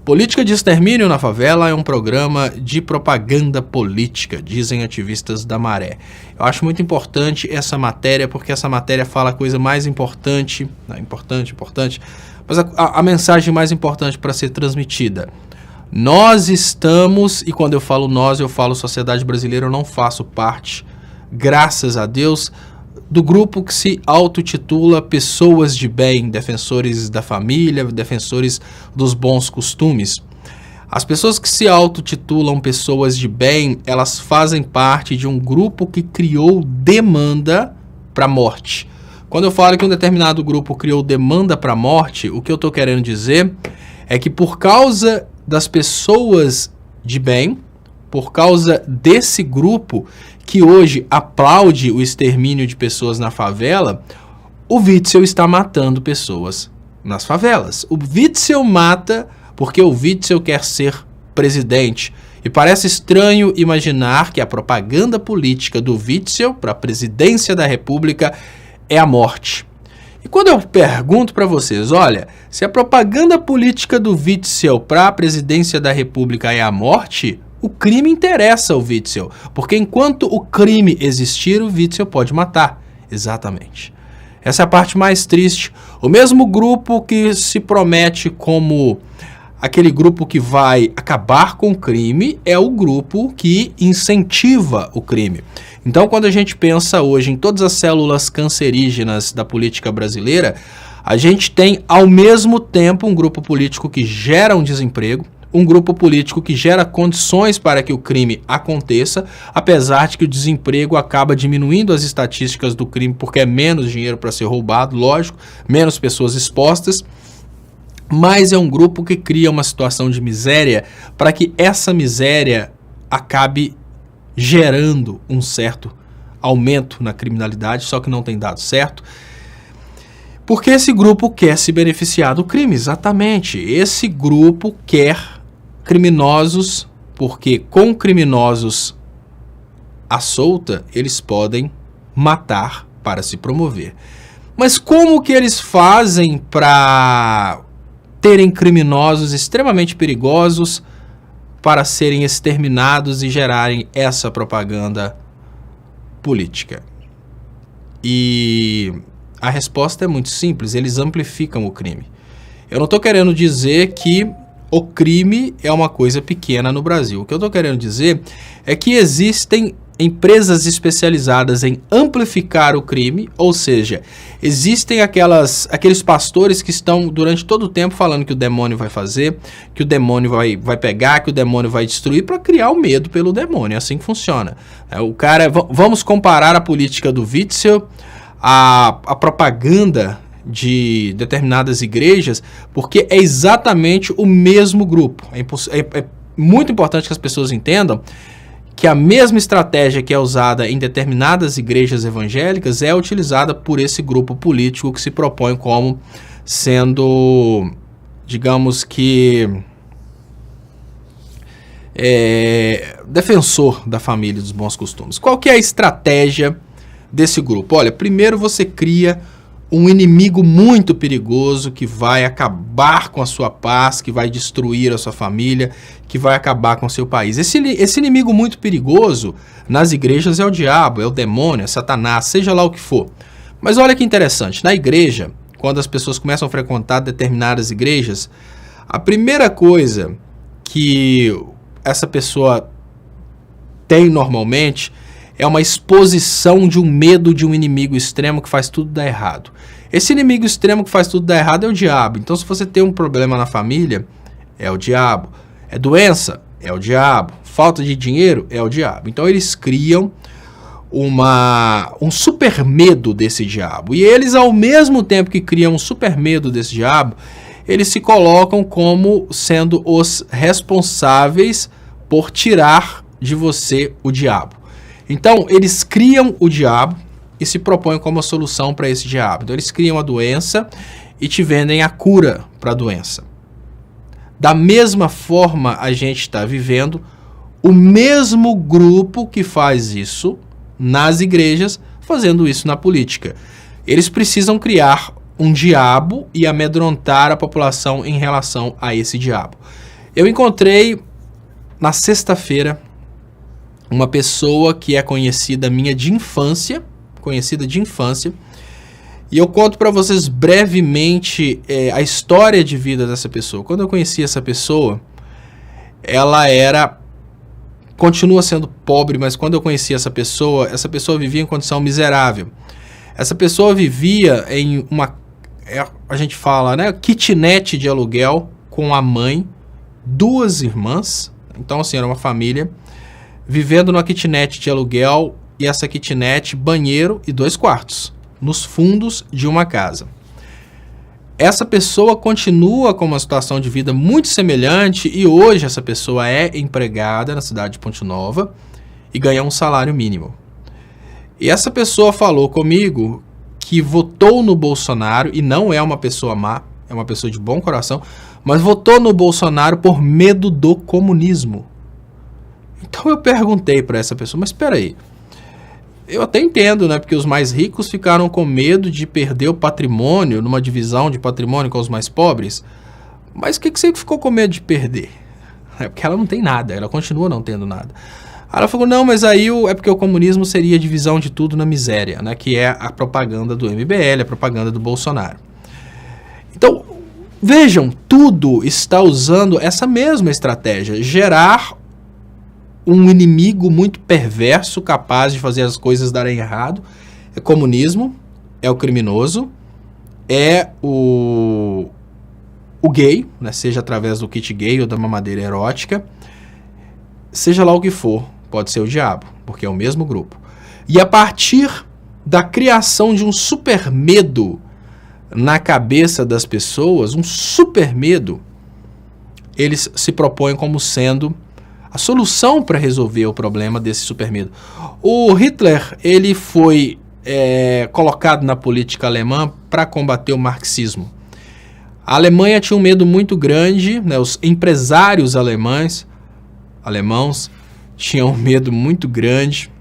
Política de extermínio na favela é um programa de propaganda política, dizem ativistas da Maré. Eu acho muito importante essa matéria, porque essa matéria fala a coisa mais importante, mas a mensagem mais importante para ser transmitida. Nós estamos, e quando eu falo sociedade brasileira, eu não faço parte, graças a Deus, do grupo que se autotitula pessoas de bem, defensores da família, defensores dos bons costumes. As pessoas que se autotitulam pessoas de bem, elas fazem parte de um grupo que criou demanda para a morte. Quando eu falo que um determinado grupo criou demanda para a morte, o que eu estou querendo dizer é que por causa das pessoas de bem, por causa desse grupo que hoje aplaude o extermínio de pessoas na favela, o Witzel está matando pessoas nas favelas. O Witzel mata porque o Witzel quer ser presidente. E parece estranho imaginar que a propaganda política do Witzel para a presidência da República é a morte. E quando eu pergunto para vocês, olha, se a propaganda política do Witzel para a presidência da República é a morte, o crime interessa ao Witzel, porque enquanto o crime existir, o Witzel pode matar. Exatamente. Essa é a parte mais triste. O mesmo grupo que se promete como aquele grupo que vai acabar com o crime é o grupo que incentiva o crime. Então, quando a gente pensa hoje em todas as células cancerígenas da política brasileira, a gente tem ao mesmo tempo um grupo político que gera um desemprego, um grupo político que gera condições para que o crime aconteça, apesar de que o desemprego acaba diminuindo as estatísticas do crime, porque é menos dinheiro para ser roubado, lógico, menos pessoas expostas, mas é um grupo que cria uma situação de miséria para que essa miséria acabe gerando um certo aumento na criminalidade, só que não tem dado certo, porque esse grupo quer se beneficiar do crime, exatamente. Esse grupo quer criminosos, porque com criminosos à solta, eles podem matar para se promover. Mas como que eles fazem para terem criminosos extremamente perigosos para serem exterminados e gerarem essa propaganda política? E a resposta é muito simples, eles amplificam o crime. Eu não estou querendo dizer que o crime é uma coisa pequena no Brasil. O que eu estou querendo dizer é que existem empresas especializadas em amplificar o crime, ou seja, existem aqueles pastores que estão durante todo o tempo falando que o demônio vai fazer, que o demônio vai pegar, que o demônio vai destruir, para criar o medo pelo demônio. É assim que funciona. Vamos comparar a política do Witzel à propaganda de determinadas igrejas, porque é exatamente o mesmo grupo. É muito importante que as pessoas entendam que a mesma estratégia que é usada em determinadas igrejas evangélicas é utilizada por esse grupo político que se propõe como sendo, digamos que, defensor da família e dos bons costumes. Qual que é a estratégia desse grupo? Olha, primeiro você cria um inimigo muito perigoso que vai acabar com a sua paz, que vai destruir a sua família, que vai acabar com o seu país. Esse inimigo muito perigoso nas igrejas é o diabo, é o demônio, é Satanás, seja lá o que for. Mas olha que interessante, na igreja, quando as pessoas começam a frequentar determinadas igrejas, a primeira coisa que essa pessoa tem normalmente é uma exposição de um medo de um inimigo extremo que faz tudo dar errado. Esse inimigo extremo que faz tudo dar errado é o diabo. Então, se você tem um problema na família, é o diabo. É doença? É o diabo. Falta de dinheiro? É o diabo. Então, eles criam um super medo desse diabo. E eles, ao mesmo tempo que criam um super medo desse diabo, eles se colocam como sendo os responsáveis por tirar de você o diabo. Então, eles criam o diabo e se propõem como a solução para esse diabo. Então, eles criam a doença e te vendem a cura para a doença. Da mesma forma, a gente está vivendo o mesmo grupo que faz isso nas igrejas, fazendo isso na política. Eles precisam criar um diabo e amedrontar a população em relação a esse diabo. Eu encontrei na sexta-feira uma pessoa que é conhecida de infância, e eu conto para vocês brevemente a história de vida dessa pessoa. Quando eu conheci essa pessoa, ela continua sendo pobre, mas quando eu conheci essa pessoa vivia em condição miserável. Essa pessoa vivia em a gente fala, né, kitnet de aluguel com a mãe, 2 irmãs. Então, assim, era uma família vivendo numa kitnet de aluguel, e essa kitnet, banheiro e 2 quartos, nos fundos de uma casa. Essa pessoa continua com uma situação de vida muito semelhante, e hoje essa pessoa é empregada na cidade de Ponte Nova e ganha um salário mínimo. E essa pessoa falou comigo que votou no Bolsonaro, e não é uma pessoa má, é uma pessoa de bom coração, mas votou no Bolsonaro por medo do comunismo. Então eu perguntei para essa pessoa, mas espera aí, eu até entendo, né, porque os mais ricos ficaram com medo de perder o patrimônio, numa divisão de patrimônio com os mais pobres, mas o que você ficou com medo de perder? É porque ela não tem nada, ela continua não tendo nada. Aí ela falou, não, mas aí é porque o comunismo seria a divisão de tudo na miséria, né, que é a propaganda do MBL, a propaganda do Bolsonaro. Então, vejam, tudo está usando essa mesma estratégia, gerar um inimigo muito perverso, capaz de fazer as coisas darem errado. É comunismo, é o criminoso, é o gay, né, seja através do kit gay ou da mamadeira erótica, seja lá o que for, pode ser o diabo, porque é o mesmo grupo. E a partir da criação de um super medo na cabeça das pessoas, um super medo, eles se propõem como sendo a solução para resolver o problema desse super medo. O Hitler, ele foi colocado na política alemã para combater o marxismo. A Alemanha tinha um medo muito grande, né, os empresários alemãos tinham um medo muito grande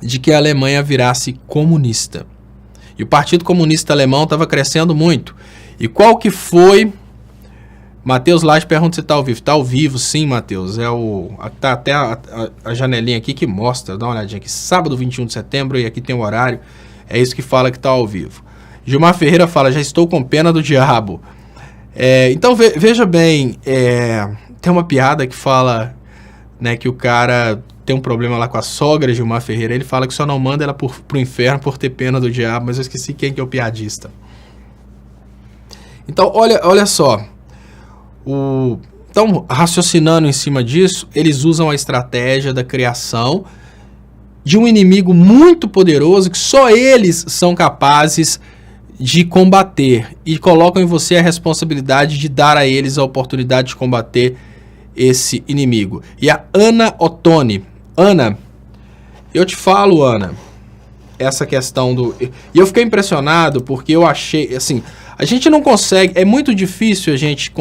de que a Alemanha virasse comunista. E o Partido Comunista Alemão estava crescendo muito. E qual que foi... Matheus Laje pergunta se está ao vivo. Está ao vivo, sim, Matheus. Tá até a janelinha aqui que mostra. Dá uma olhadinha aqui. Sábado, 21 de setembro, e aqui tem o horário. É isso que fala que está ao vivo. Gilmar Ferreira fala, já estou com pena do diabo. Então, veja bem, tem uma piada que fala, né, que o cara tem um problema lá com a sogra, Gilmar Ferreira. Ele fala que só não manda ela pro inferno por ter pena do diabo, mas eu esqueci quem que é o piadista. Então, olha só. Então, raciocinando em cima disso, eles usam a estratégia da criação de um inimigo muito poderoso que só eles são capazes de combater, e colocam em você a responsabilidade de dar a eles a oportunidade de combater esse inimigo. E a Ana Ottoni. Ana, eu te falo, Ana, essa questão do... E eu fiquei impressionado porque eu achei, assim... A gente não consegue, é muito difícil a gente,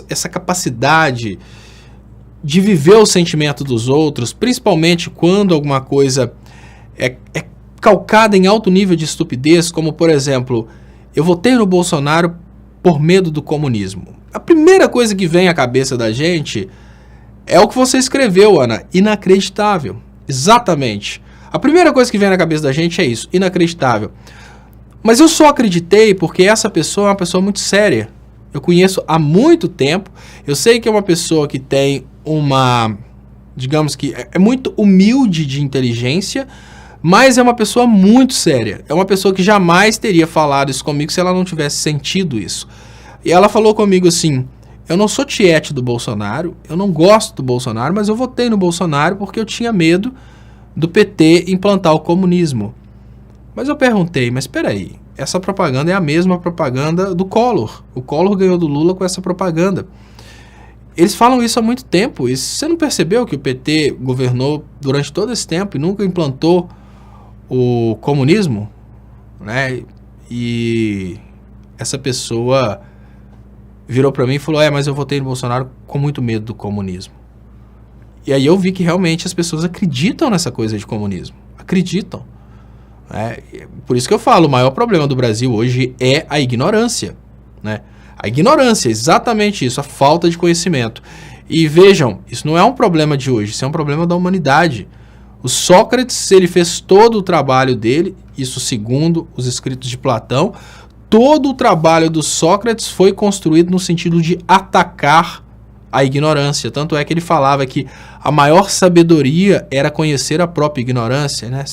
essa capacidade de viver o sentimento dos outros, principalmente quando alguma coisa é calcada em alto nível de estupidez, como, por exemplo, eu votei no Bolsonaro por medo do comunismo. A primeira coisa que vem à cabeça da gente é o que você escreveu, Ana, inacreditável. Exatamente. A primeira coisa que vem na cabeça da gente é isso, inacreditável. Mas eu só acreditei porque essa pessoa é uma pessoa muito séria. Eu conheço há muito tempo. Eu sei que é uma pessoa que tem digamos que é muito humilde de inteligência, mas é uma pessoa muito séria. É uma pessoa que jamais teria falado isso comigo se ela não tivesse sentido isso. E ela falou comigo assim, eu não sou tiete do Bolsonaro, eu não gosto do Bolsonaro, mas eu votei no Bolsonaro porque eu tinha medo do PT implantar o comunismo. Mas eu perguntei, mas espera aí, essa propaganda é a mesma propaganda do Collor. O Collor ganhou do Lula com essa propaganda. Eles falam isso há muito tempo. E você não percebeu que o PT governou durante todo esse tempo e nunca implantou o comunismo? Né? E essa pessoa virou para mim e falou, mas eu votei no Bolsonaro com muito medo do comunismo. E aí eu vi que realmente as pessoas acreditam nessa coisa de comunismo. Acreditam. Por isso que eu falo, o maior problema do Brasil hoje é a ignorância, né? A ignorância, exatamente isso, a falta de conhecimento. E vejam, isso não é um problema de hoje, isso é um problema da humanidade. O Sócrates, ele fez todo o trabalho dele, isso segundo os escritos de Platão, todo o trabalho do Sócrates foi construído no sentido de atacar a ignorância. Tanto é que ele falava que a maior sabedoria era conhecer a própria ignorância, né?